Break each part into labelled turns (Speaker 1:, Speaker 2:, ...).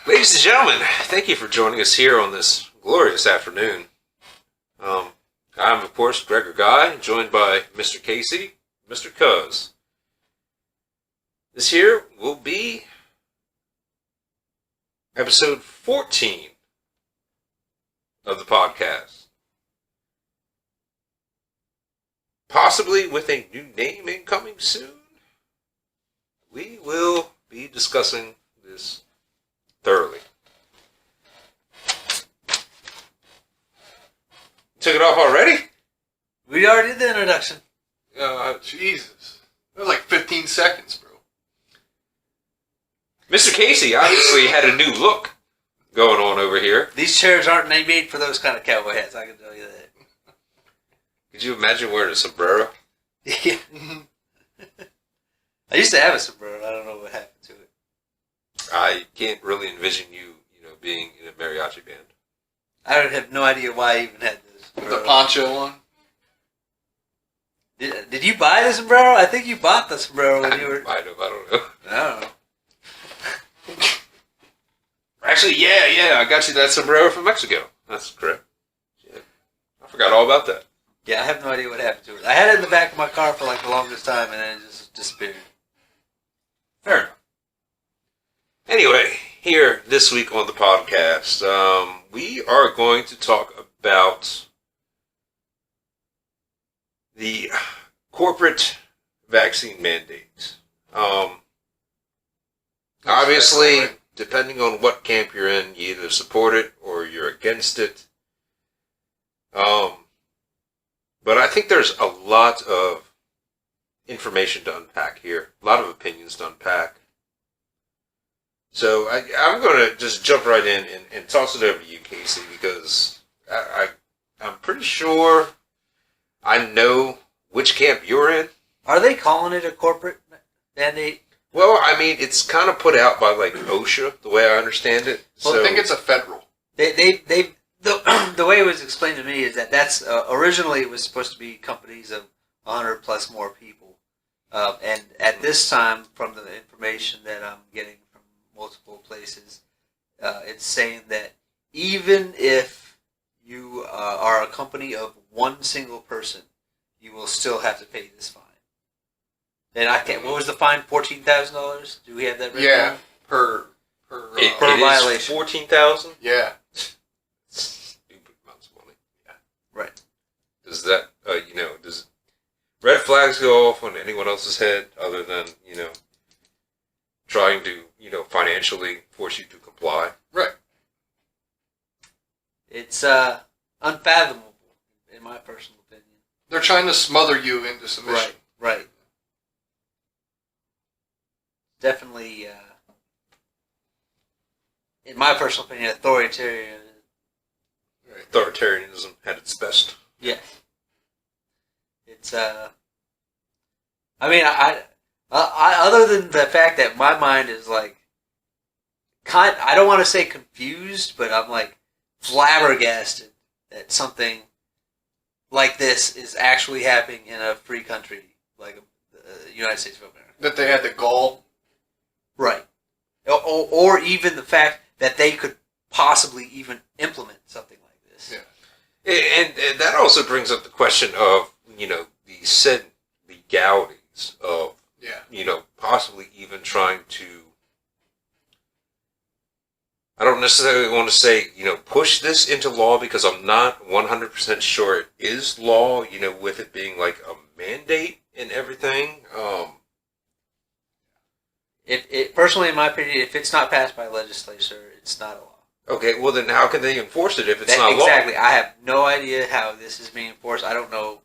Speaker 1: Ladies and gentlemen, thank you for joining us here on this glorious afternoon. I'm, of course, Gregor Guy, joined by Mr. Casey, Mr. Cuz. This here will be episode 14 of the podcast. Possibly with a new name incoming soon. We will be discussing this thoroughly. Took it off already?
Speaker 2: We already did the introduction.
Speaker 3: Jesus. That was like 15 seconds, bro.
Speaker 1: Mr. Casey obviously had a new look going on over here.
Speaker 2: These chairs aren't made for those kind of cowboy hats, I can tell you that.
Speaker 1: Could you imagine wearing a sombrero?
Speaker 2: Yeah. I used to have a sombrero, I don't know what happened to it.
Speaker 1: I can't really envision you, being in a mariachi band.
Speaker 2: I have no idea why I even had this.
Speaker 3: With the poncho on.
Speaker 2: Did you buy the sombrero? I think you bought the sombrero when you were...
Speaker 1: I don't know.
Speaker 2: I don't know.
Speaker 1: Actually, yeah, I got you that sombrero from Mexico. That's correct. Yeah. I forgot all about that.
Speaker 2: Yeah, I have no idea what happened to it. I had it in the back of my car for like the longest time and then it just disappeared.
Speaker 1: Fair enough. Anyway, here this week on the podcast, we are going to talk about the corporate vaccine mandate. Obviously, depending on what camp you're in, you either support it or you're against it. But I think there's a lot of information to unpack here, a lot of opinions to unpack. So I'm going to just jump right in and toss it over to you, Casey, because I'm pretty sure I know which camp you're in.
Speaker 2: Are they calling it a corporate mandate?
Speaker 1: Well, I mean, it's kind of put out by, like, OSHA, the way I understand it.
Speaker 3: Well,
Speaker 1: so,
Speaker 3: I think it's a federal.
Speaker 2: The way it was explained to me is that's originally it was supposed to be companies of 100 plus more people. And at this time, from the information that I'm getting from multiple places, it's saying that even if you are a company of one single person, you will still have to pay this fine. And I can't. What was the fine? $14,000. Do we have that written down?
Speaker 3: per
Speaker 1: it
Speaker 2: violation.
Speaker 1: Is $14,000?
Speaker 3: Yeah.
Speaker 1: Stupid amounts of money. Yeah.
Speaker 2: Right.
Speaker 1: Does that, does red flags go off on anyone else's head other than, trying to, financially force you to comply?
Speaker 3: Right.
Speaker 2: It's unfathomable, in my personal opinion.
Speaker 3: They're trying to smother you into submission.
Speaker 2: Right. Definitely, in my personal opinion, authoritarian.
Speaker 3: Right.
Speaker 1: Authoritarianism at its best.
Speaker 2: Yeah. It's, I mean, I other than the fact that my mind is like, I don't want to say confused, but I'm like flabbergasted that something like this is actually happening in a free country like the United States of America.
Speaker 3: That they had the gall.
Speaker 2: Right. Or even the fact that they could possibly even implement something like this.
Speaker 3: Yeah.
Speaker 1: And that also brings up the question of, the said legalities of, possibly even trying to, I don't necessarily want to say, push this into law because I'm not 100% sure it is law, with it being like a mandate and everything.
Speaker 2: Personally, in my opinion, if it's not passed by legislature, it's not a law.
Speaker 1: Okay, well then how can they enforce it if it's not law?
Speaker 2: Exactly. I have no idea how this is being enforced. I don't know.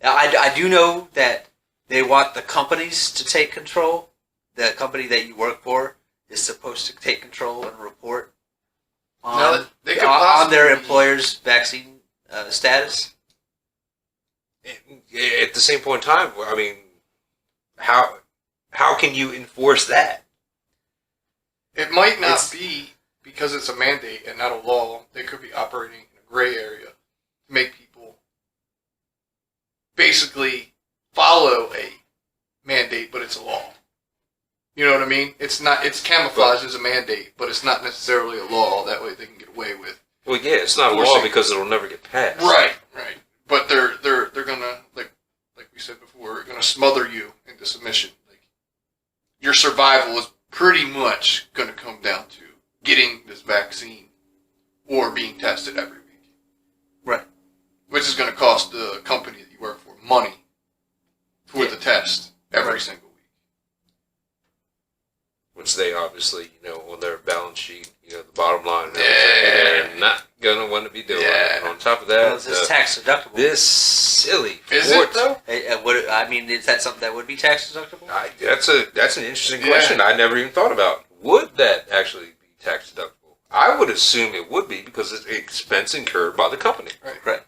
Speaker 2: I do know that they want the companies to take control. The company that you work for is supposed to take control and report on their employer's vaccine status.
Speaker 1: At the same point in time, I mean, how can you enforce that?
Speaker 3: It might not be because it's a mandate and not a law. They could be operating in a gray area to make people basically follow a mandate, but it's a law. You know what I mean? It's not. It's camouflaged as a mandate, but it's not necessarily a law. That way they can get away with.
Speaker 1: Well, yeah, it's not a law
Speaker 3: Forcing-
Speaker 1: because it'll never get passed.
Speaker 3: Right. But they're gonna like we said before, gonna smother you into submission. Like your survival is pretty much gonna come down to getting this vaccine or being tested every week.
Speaker 2: Right.
Speaker 3: Which is gonna cost the company that you work for money for the test every single week.
Speaker 1: Which they obviously, on their balance sheet, the bottom line,
Speaker 3: Yeah.
Speaker 1: they're not going to want to be doing.
Speaker 3: Yeah.
Speaker 1: And on top of
Speaker 2: Well,
Speaker 1: that,
Speaker 2: it's tax deductible.
Speaker 1: this silly
Speaker 3: Is
Speaker 1: fort-
Speaker 3: it though?
Speaker 2: Is that something that would be tax deductible?
Speaker 1: That's an interesting
Speaker 3: Yeah.
Speaker 1: question I never even thought about. Would that actually be tax deductible? I would assume it would be because it's an expense incurred by the company.
Speaker 2: Right.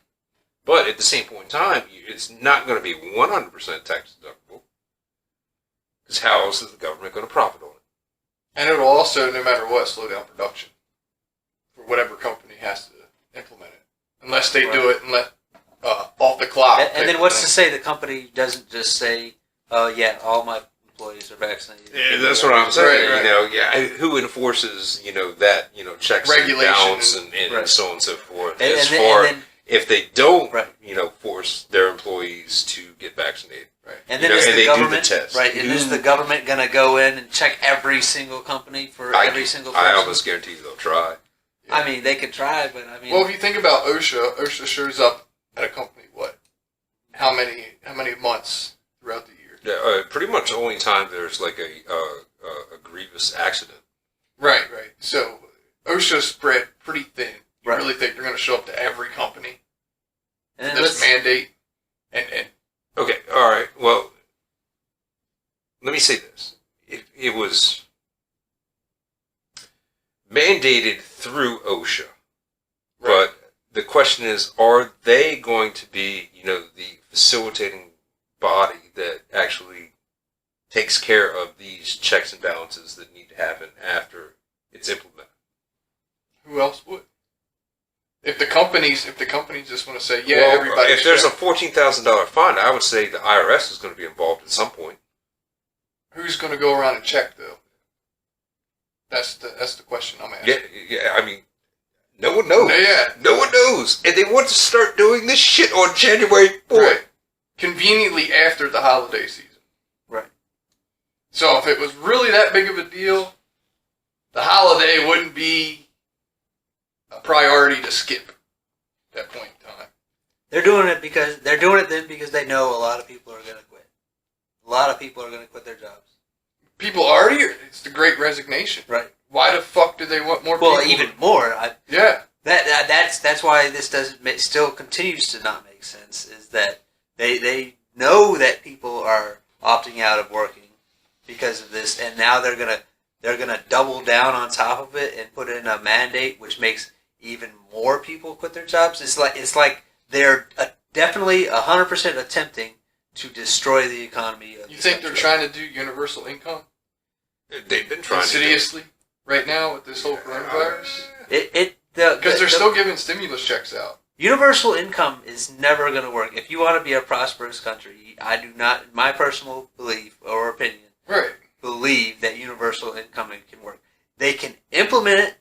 Speaker 1: But at the same point in time, it's not going to be 100% tax deductible. Because how else is the government going to profit on it?
Speaker 3: And it'll also, no matter what, slow down production for whatever company has to implement it, unless they do it and let off the clock.
Speaker 2: And then what's to say the company doesn't just say, "Oh yeah, all my employees are vaccinated"?
Speaker 1: Yeah, that's what I'm saying.
Speaker 3: Right.
Speaker 1: Who enforces, that, checks and
Speaker 3: Regulation
Speaker 1: balance and
Speaker 2: Right.
Speaker 1: so on and so forth.
Speaker 2: And-
Speaker 1: as
Speaker 2: and
Speaker 1: far
Speaker 2: then-
Speaker 1: if they don't,
Speaker 2: Right.
Speaker 1: force their employees to get vaccinated.
Speaker 2: And then
Speaker 1: You know,
Speaker 2: is
Speaker 1: and
Speaker 2: the
Speaker 1: they do the
Speaker 2: government
Speaker 1: test.
Speaker 2: right? And is the government going to go in and check every single company for every single person?
Speaker 1: I almost guarantee you they'll try.
Speaker 2: I mean, they could try, but I mean,
Speaker 3: Well, if you think about OSHA shows up at a company. What? How many months throughout the year?
Speaker 1: Yeah, pretty much the only time there's like a grievous accident.
Speaker 3: Right. So OSHA spread pretty thin. You
Speaker 2: Right.
Speaker 3: really think they're going to show up to every company?
Speaker 2: and then
Speaker 3: This
Speaker 2: let's-
Speaker 3: mandate and
Speaker 1: Okay, all right. Well, let me say this: it was mandated through OSHA, but the question is, are they going to be, the facilitating body that actually takes care of these checks and balances that need to happen after it's implemented?
Speaker 3: who else would? If the companies just want to say, yeah,
Speaker 1: Well,
Speaker 3: everybody.
Speaker 1: if there's a $14,000 fine, I would say the IRS is going to be involved at some point.
Speaker 3: who's going to go around and check though? That's the question I'm asking.
Speaker 1: Yeah. I mean, no one knows.
Speaker 3: Yeah.
Speaker 1: No one knows, and they want to start doing this shit on January 4th.
Speaker 3: Right. Conveniently after the holiday season.
Speaker 2: Right.
Speaker 3: So if it was really that big of a deal, the holiday wouldn't be a priority to skip at that point in time.
Speaker 2: they're doing it because they know a lot of people are going to quit. A lot of people are going to quit their jobs.
Speaker 3: People already, it's the Great Resignation.
Speaker 2: Right.
Speaker 3: Why the fuck do they want more
Speaker 2: Well,
Speaker 3: people?
Speaker 2: even more.
Speaker 3: Yeah.
Speaker 2: That's why this still continues to not make sense. Is that they know that people are opting out of working because of this, and now they're gonna double down on top of it and put in a mandate which makes even more people quit their jobs. It's like they're definitely 100% attempting to destroy the economy. Of
Speaker 3: You
Speaker 2: this
Speaker 3: think they're
Speaker 2: country.
Speaker 3: trying to do universal income
Speaker 1: They've been trying to do it.
Speaker 3: insidiously right now with this whole coronavirus?
Speaker 2: Because
Speaker 3: Because they're still giving stimulus checks out.
Speaker 2: universal income is never going to work. If you want to be a prosperous country, I do not, in my personal belief or opinion,
Speaker 3: Right.
Speaker 2: believe that universal income can work. They can implement it,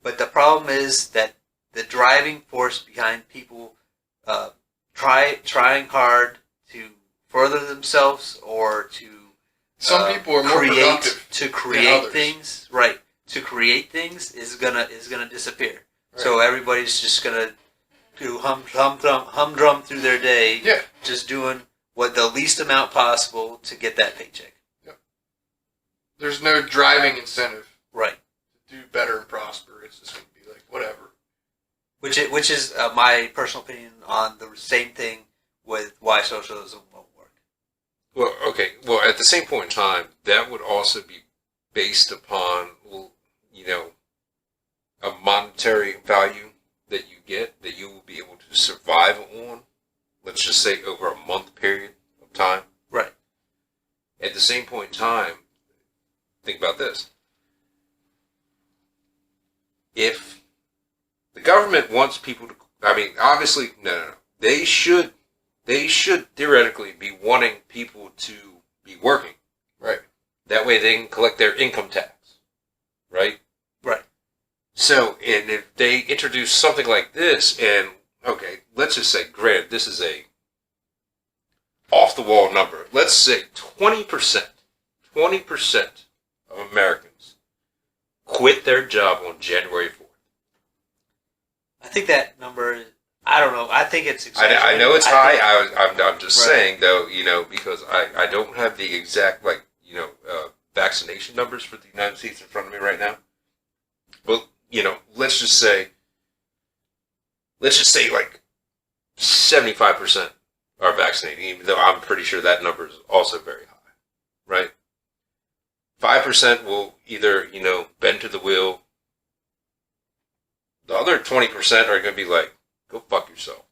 Speaker 2: but the problem is that the driving force behind people trying hard to further themselves or to
Speaker 3: Some people are more productive.
Speaker 2: to
Speaker 3: than
Speaker 2: create
Speaker 3: others.
Speaker 2: things, right? To create things is gonna disappear. So everybody's just gonna do humdrum through their day,
Speaker 3: Yeah.
Speaker 2: just doing what the least amount possible to get that paycheck.
Speaker 3: There's no driving incentive
Speaker 2: Right.
Speaker 3: to do better and prosper. It's just going to be like, whatever.
Speaker 2: Which is my personal opinion on the same thing with why socialism won't work.
Speaker 1: Well, okay. Well, at the same point in time, that would also be based upon, a monetary value that you get, that you will be able to survive on, let's just say over a month period of time.
Speaker 2: Right.
Speaker 1: At the same point in time, think about this. If the government wants people to, obviously, no. They should theoretically be wanting people to be working.
Speaker 3: Right.
Speaker 1: That way they can collect their income tax, right?
Speaker 2: Right.
Speaker 1: So, and if they introduce something like this, and okay, let's just say, granted, this is a off-the-wall number. Let's say 20% of Americans quit their job on January 4th.
Speaker 2: I think that number. I don't know. I think it's exaggerated.
Speaker 1: I know it's
Speaker 2: I
Speaker 1: high.
Speaker 2: think-
Speaker 1: I'm just
Speaker 2: Right.
Speaker 1: saying, though, because I don't have the exact, vaccination numbers for the United States in front of me right now. But, let's just say like 75% are vaccinated, even though I'm pretty sure that number is also very high, right? 5% will either, bend to the will. The other 20% are going to be like, go fuck yourself.